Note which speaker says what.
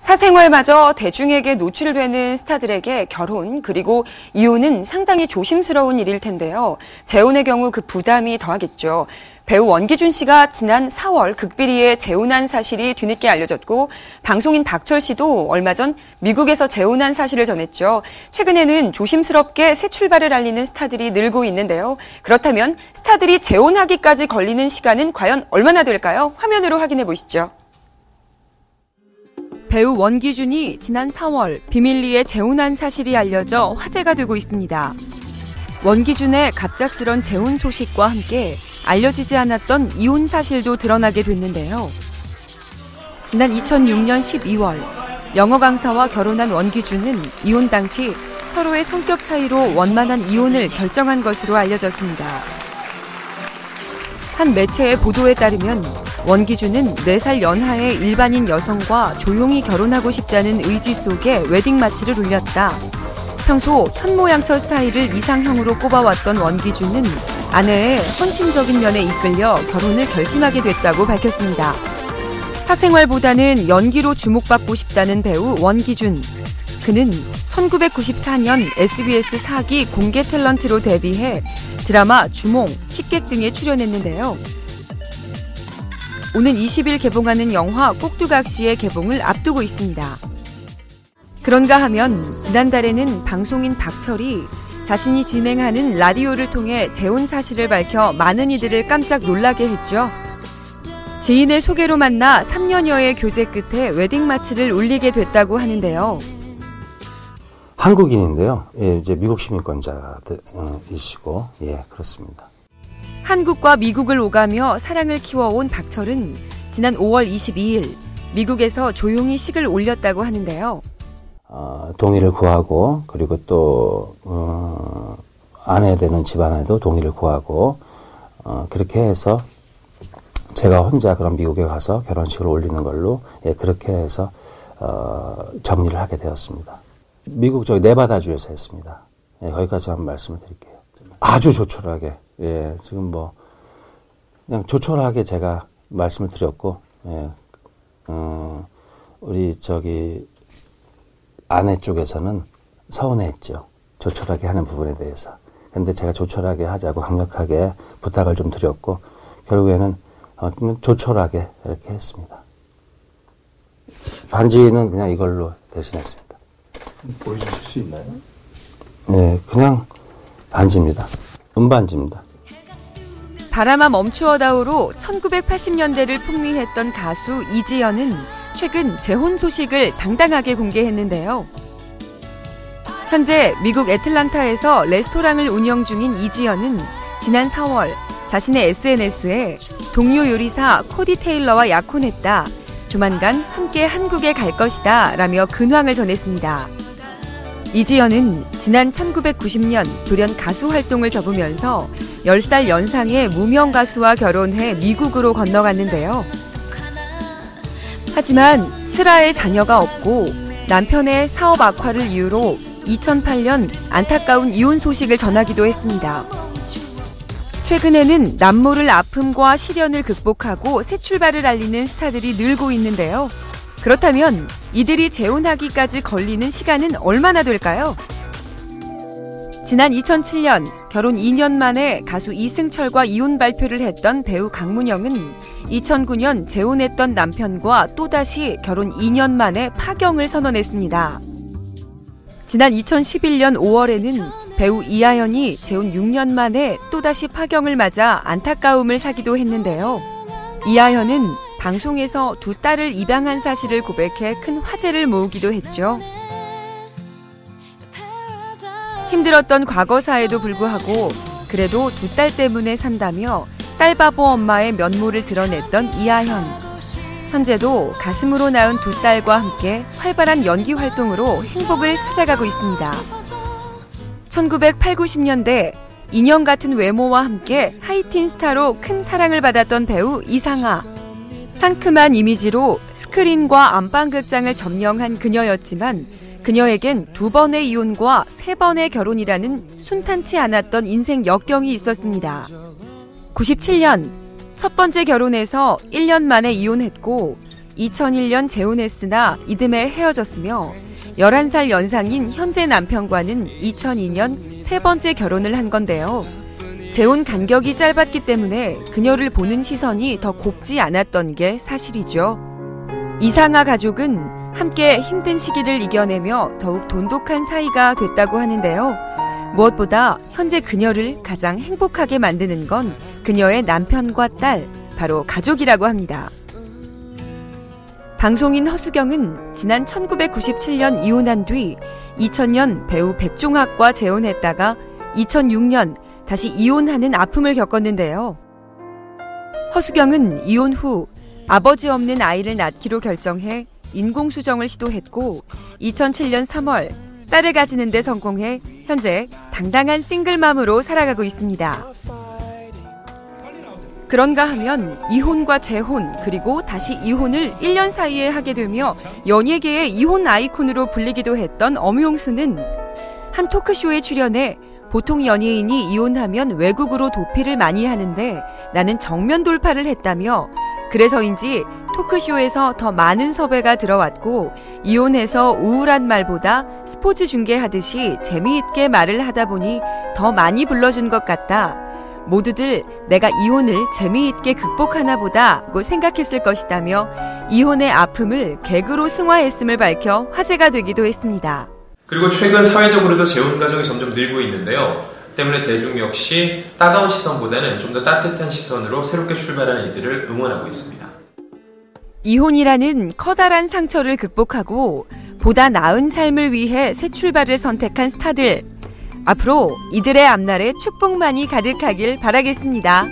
Speaker 1: 사생활마저 대중에게 노출되는 스타들에게 결혼 그리고 이혼은 상당히 조심스러운 일일 텐데요. 재혼의 경우 그 부담이 더하겠죠. 배우 원기준 씨가 지난 4월 극비리에 재혼한 사실이 뒤늦게 알려졌고 방송인 박철 씨도 얼마 전 미국에서 재혼한 사실을 전했죠. 최근에는 조심스럽게 새 출발을 알리는 스타들이 늘고 있는데요. 그렇다면 스타들이 재혼하기까지 걸리는 시간은 과연 얼마나 될까요? 화면으로 확인해 보시죠. 배우 원기준이 지난 4월 비밀리에 재혼한 사실이 알려져 화제가 되고 있습니다. 원기준의 갑작스런 재혼 소식과 함께 알려지지 않았던 이혼 사실도 드러나게 됐는데요. 지난 2006년 12월 영어 강사와 결혼한 원기준은 이혼 당시 서로의 성격 차이로 원만한 이혼을 결정한 것으로 알려졌습니다. 한 매체의 보도에 따르면 원기준은 4살 연하의 일반인 여성과 조용히 결혼하고 싶다는 의지 속에 웨딩 마치를 울렸다. 평소 현모양처 스타일을 이상형으로 꼽아왔던 원기준은 아내의 헌신적인 면에 이끌려 결혼을 결심하게 됐다고 밝혔습니다. 사생활보다는 연기로 주목받고 싶다는 배우 원기준. 그는 1994년 SBS 4기 공개 탤런트로 데뷔해 드라마 주몽, 식객 등에 출연했는데요. 오는 20일 개봉하는 영화 꼭두각시의 개봉을 앞두고 있습니다. 그런가 하면 지난달에는 방송인 박철이 자신이 진행하는 라디오를 통해 재혼 사실을 밝혀 많은 이들을 깜짝 놀라게 했죠. 지인의 소개로 만나 3년여의 교제 끝에 웨딩 마치를 울리게 됐다고 하는데요.
Speaker 2: 한국인인데요. 이제 미국 시민권자이시고, 그렇습니다.
Speaker 1: 한국과 미국을 오가며 사랑을 키워온 박철은 지난 5월 22일 미국에서 조용히 식을 올렸다고 하는데요.
Speaker 2: 동의를 구하고 그리고 또 아내 되는 집안에도 동의를 구하고 그렇게 해서 제가 혼자 그런 미국에 가서 결혼식을 올리는 걸로 그렇게 해서 정리를 하게 되었습니다. 미국 저기 네바다주에서 했습니다. 거기까지 한번 말씀을 드릴게요. 아주 조촐하게 지금 뭐 그냥 조촐하게 제가 말씀을 드렸고 우리 저기 아내 쪽에서는 서운해했죠. 조촐하게 하는 부분에 대해서. 근데 제가 조촐하게 하자고 강력하게 부탁을 좀 드렸고 결국에는 조촐하게 이렇게 했습니다. 반지는 그냥 이걸로 대신했습니다.
Speaker 3: 보여주실 수 있나요?
Speaker 2: 네, 그냥 반지입니다. 은반지입니다.
Speaker 1: 바람아 멈추어다오로 1980년대를 풍미했던 가수 이지연은 최근 재혼 소식을 당당하게 공개했는데요. 현재 미국 애틀란타에서 레스토랑을 운영 중인 이지연은 지난 4월 자신의 SNS에 동료 요리사 코디 테일러와 약혼했다. 조만간 함께 한국에 갈 것이다. 라며 근황을 전했습니다. 이지연은 지난 1990년 돌연 가수 활동을 접으면서 10살 연상의 무명 가수와 결혼해 미국으로 건너갔는데요. 하지만 슬아의 자녀가 없고 남편의 사업 악화를 이유로 2008년 안타까운 이혼 소식을 전하기도 했습니다. 최근에는 남모를 아픔과 시련을 극복하고 새 출발을 알리는 스타들이 늘고 있는데요. 그렇다면 이들이 재혼하기까지 걸리는 시간은 얼마나 될까요? 지난 2007년 결혼 2년 만에 가수 이승철과 이혼 발표를 했던 배우 강문영은 2009년 재혼했던 남편과 또다시 결혼 2년 만에 파경을 선언했습니다. 지난 2011년 5월에는 배우 이하연이 재혼 6년 만에 또다시 파경을 맞아 안타까움을 사기도 했는데요. 이하연은 방송에서 2딸을 입양한 사실을 고백해 큰 화제를 모으기도 했죠. 힘들었던 과거사에도 불구하고 그래도 2딸 때문에 산다며 딸바보 엄마의 면모를 드러냈던 이하연. 현재도 가슴으로 낳은 2딸과 함께 활발한 연기 활동으로 행복을 찾아가고 있습니다. 1980, 90년대 인형 같은 외모와 함께 하이틴 스타로 큰 사랑을 받았던 배우 이상아. 상큼한 이미지로 스크린과 안방극장을 점령한 그녀였지만 그녀에겐 2번의 이혼과 3번의 결혼이라는 순탄치 않았던 인생 역경이 있었습니다. 97년 첫 번째 결혼에서 1년 만에 이혼했고 2001년 재혼했으나 이듬해 헤어졌으며 11살 연상인 현재 남편과는 2002년 세 번째 결혼을 한 건데요. 재혼 간격이 짧았기 때문에 그녀를 보는 시선이 더 곱지 않았던 게 사실이죠. 이상아 가족은 함께 힘든 시기를 이겨내며 더욱 돈독한 사이가 됐다고 하는데요. 무엇보다 현재 그녀를 가장 행복하게 만드는 건 그녀의 남편과 딸, 바로 가족이라고 합니다. 방송인 허수경은 지난 1997년 이혼한 뒤 2000년 배우 백종학과 재혼했다가 2006년 다시 이혼하는 아픔을 겪었는데요. 허수경은 이혼 후 아버지 없는 아이를 낳기로 결정해 인공수정을 시도했고 2007년 3월 딸을 가지는 데 성공해 현재 당당한 싱글맘으로 살아가고 있습니다. 그런가 하면 이혼과 재혼 그리고 다시 이혼을 1년 사이에 하게 되며 연예계의 이혼 아이콘으로 불리기도 했던 엄용수는 한 토크쇼에 출연해 보통 연예인이 이혼하면 외국으로 도피를 많이 하는데 나는 정면 돌파를 했다며 그래서인지 토크쇼에서 더 많은 섭외가 들어왔고 이혼해서 우울한 말보다 스포츠 중계하듯이 재미있게 말을 하다 보니 더 많이 불러준 것 같다. 모두들 내가 이혼을 재미있게 극복하나 보다고 생각했을 것이다며 이혼의 아픔을 개그로 승화했음을 밝혀 화제가 되기도 했습니다.
Speaker 4: 그리고 최근 사회적으로도 재혼 가정이 점점 늘고 있는데요. 때문에 대중 역시 따가운 시선보다는 좀 더 따뜻한 시선으로 새롭게 출발하는 이들을 응원하고 있습니다.
Speaker 1: 이혼이라는 커다란 상처를 극복하고 보다 나은 삶을 위해 새 출발을 선택한 스타들. 앞으로 이들의 앞날에 축복만이 가득하길 바라겠습니다.